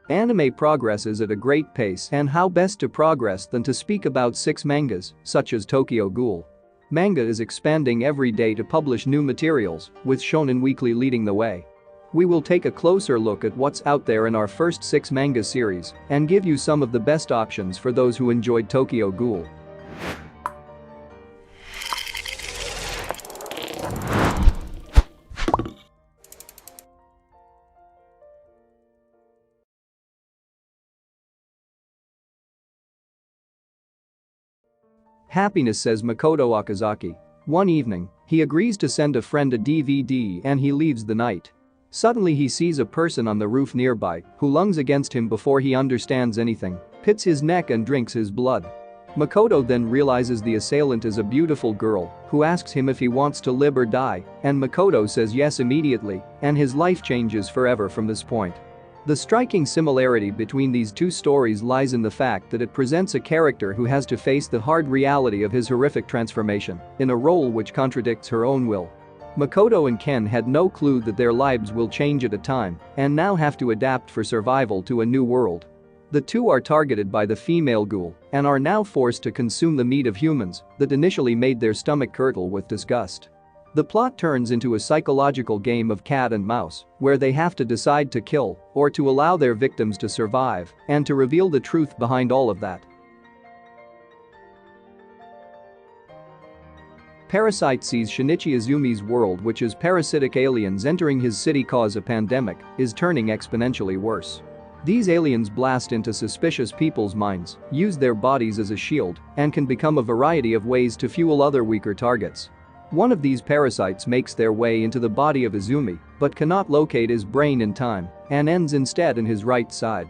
Anime progresses at a great pace, and how best to progress than to speak about 6 mangas, such as Tokyo Ghoul. Manga is expanding every day to publish new materials, with Shonen Weekly leading the way. We will take a closer look at what's out there in our first 6 manga series and give you some of the best options for those who enjoyed Tokyo Ghoul. Happiness, says Makoto Okazaki. One evening, he agrees to send a friend a DVD and he leaves the night. Suddenly he sees a person on the roof nearby who lunges against him before he understands anything, pits his neck and drinks his blood. Makoto then realizes the assailant is a beautiful girl who asks him if he wants to live or die, and Makoto says yes immediately, and his life changes forever from this point. The striking similarity between these two stories lies in the fact that it presents a character who has to face the hard reality of his horrific transformation in a role which contradicts her own will. Makoto and Ken had no clue that their lives will change at a time and now have to adapt for survival to a new world. The two are targeted by the female ghoul and are now forced to consume the meat of humans that initially made their stomach curdle with disgust. The plot turns into a psychological game of cat and mouse, where they have to decide to kill or to allow their victims to survive and to reveal the truth behind all of that. Parasite sees Shinichi Izumi's world, which is parasitic aliens entering his city cause a pandemic, is turning exponentially worse. These aliens blast into suspicious people's minds, use their bodies as a shield, and can become a variety of ways to fuel other weaker targets. One of these parasites makes their way into the body of Izumi but cannot locate his brain in time and ends instead in his right side.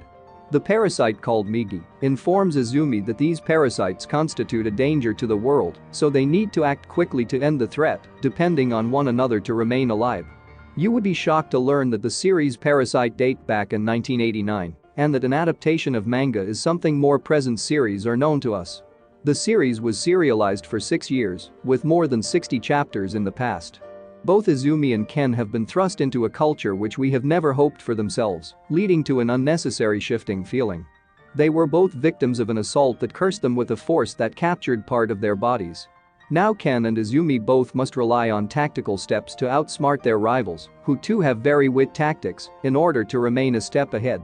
The parasite, called Migi, informs Izumi that these parasites constitute a danger to the world, so they need to act quickly to end the threat, depending on one another to remain alive. You would be shocked to learn that the series Parasite date back in 1989 and that an adaptation of manga is something more present series are known to us. The series was serialized for 6 years, with more than 60 chapters in the past. Both Izumi and Ken have been thrust into a culture which we have never hoped for themselves, leading to an unnecessary shifting feeling. They were both victims of an assault that cursed them with a force that captured part of their bodies. Now Ken and Izumi both must rely on tactical steps to outsmart their rivals, who too have very wit tactics, in order to remain a step ahead.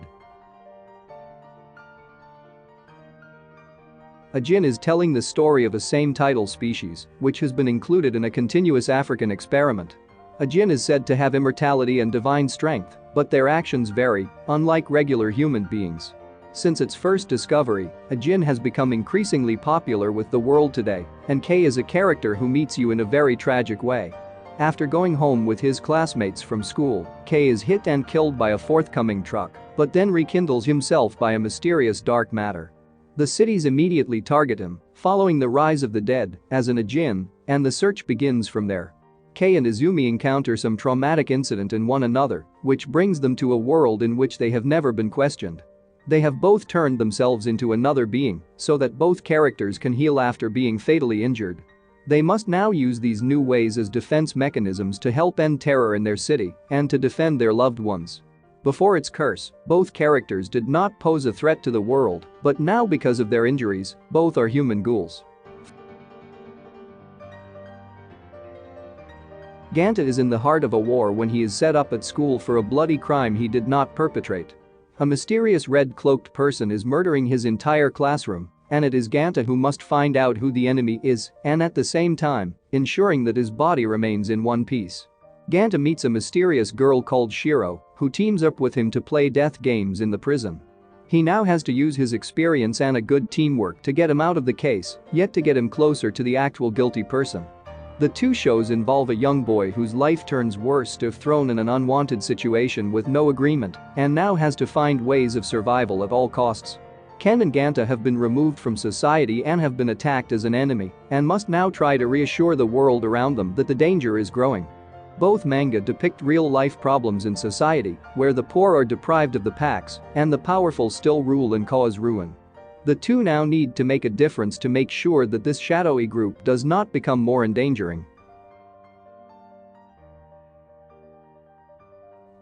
A jinn is telling the story of a same-title species, which has been included in a continuous African experiment. A jinn is said to have immortality and divine strength, but their actions vary, unlike regular human beings. Since its first discovery, a jinn has become increasingly popular with the world today, and K is a character who meets you in a very tragic way. After going home with his classmates from school, K is hit and killed by a forthcoming truck, but then rekindles himself by a mysterious dark matter. The cities immediately target him, following the rise of the dead as an Ajin, and the search begins from there. Kei and Izumi encounter some traumatic incident in one another, which brings them to a world in which they have never been questioned. They have both turned themselves into another being so that both characters can heal after being fatally injured. They must now use these new ways as defense mechanisms to help end terror in their city and to defend their loved ones. Before its curse, both characters did not pose a threat to the world, but now because of their injuries, both are human ghouls. Ganta is in the heart of a war when he is set up at school for a bloody crime he did not perpetrate. A mysterious red-cloaked person is murdering his entire classroom, and it is Ganta who must find out who the enemy is and at the same time, ensuring that his body remains in one piece. Ganta meets a mysterious girl called Shiro, who teams up with him to play death games in the prison. He now has to use his experience and a good teamwork to get him out of the case, yet to get him closer to the actual guilty person. The two shows involve a young boy whose life turns worse if thrown in an unwanted situation with no agreement and now has to find ways of survival at all costs. Ken and Ganta have been removed from society and have been attacked as an enemy and must now try to reassure the world around them that the danger is growing. Both manga depict real-life problems in society where the poor are deprived of the packs and the powerful still rule and cause ruin. The two now need to make a difference to make sure that this shadowy group does not become more endangering.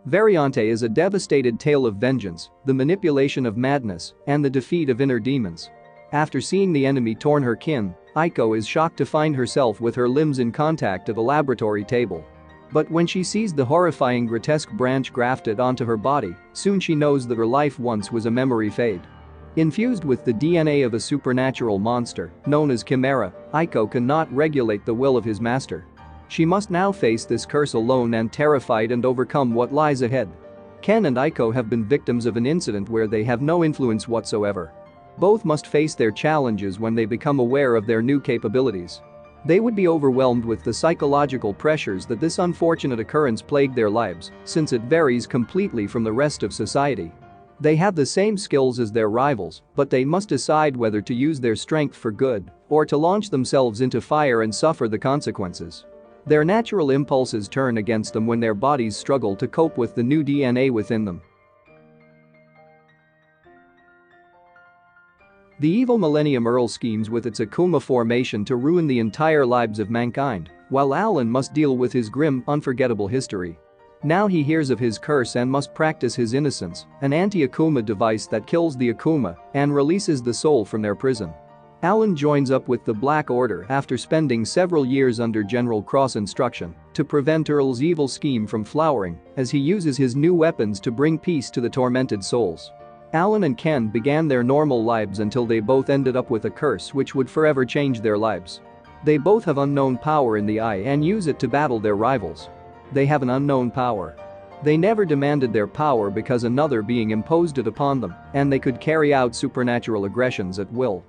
Variante is a devastated tale of vengeance, the manipulation of madness, and the defeat of inner demons. After seeing the enemy torn her kin, Aiko is shocked to find herself with her limbs in contact of a laboratory table. But when she sees the horrifying grotesque branch grafted onto her body, soon she knows that her life once was a memory fade. Infused with the DNA of a supernatural monster known as Chimera, Aiko cannot regulate the will of his master. She must now face this curse alone and terrified and overcome what lies ahead. Ken and Aiko have been victims of an incident where they have no influence whatsoever. Both must face their challenges when they become aware of their new capabilities. They would be overwhelmed with the psychological pressures that this unfortunate occurrence plagued their lives, since it varies completely from the rest of society. They have the same skills as their rivals, but they must decide whether to use their strength for good or to launch themselves into fire and suffer the consequences. Their natural impulses turn against them when their bodies struggle to cope with the new DNA within them. The evil Millennium Earl schemes with its Akuma formation to ruin the entire lives of mankind, while Alan must deal with his grim, unforgettable history. Now he hears of his curse and must practice his innocence, an anti-Akuma device that kills the Akuma and releases the soul from their prison. Alan joins up with the Black Order after spending several years under General Cross instruction to prevent Earl's evil scheme from flowering as he uses his new weapons to bring peace to the tormented souls. Alan and Ken began their normal lives until they both ended up with a curse which would forever change their lives. They both have unknown power in the eye and use it to battle their rivals. They have an unknown power. They never demanded their power because another being imposed it upon them, and they could carry out supernatural aggressions at will.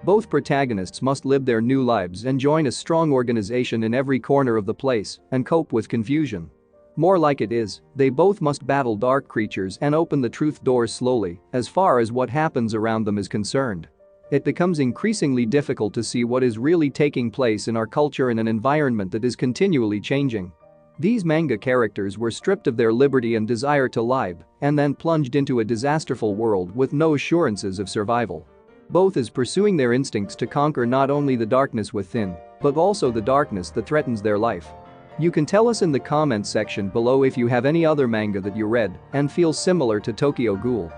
Both protagonists must live their new lives and join a strong organization in every corner of the place and cope with confusion. More like it is, they both must battle dark creatures and open the truth doors slowly, as far as what happens around them is concerned. It becomes increasingly difficult to see what is really taking place in our culture in an environment that is continually changing. These manga characters were stripped of their liberty and desire to live, and then plunged into a disasterful world with no assurances of survival. Both is pursuing their instincts to conquer not only the darkness within, but also the darkness that threatens their life. You can tell us in the comments section below if you have any other manga that you read and feel similar to Tokyo Ghoul.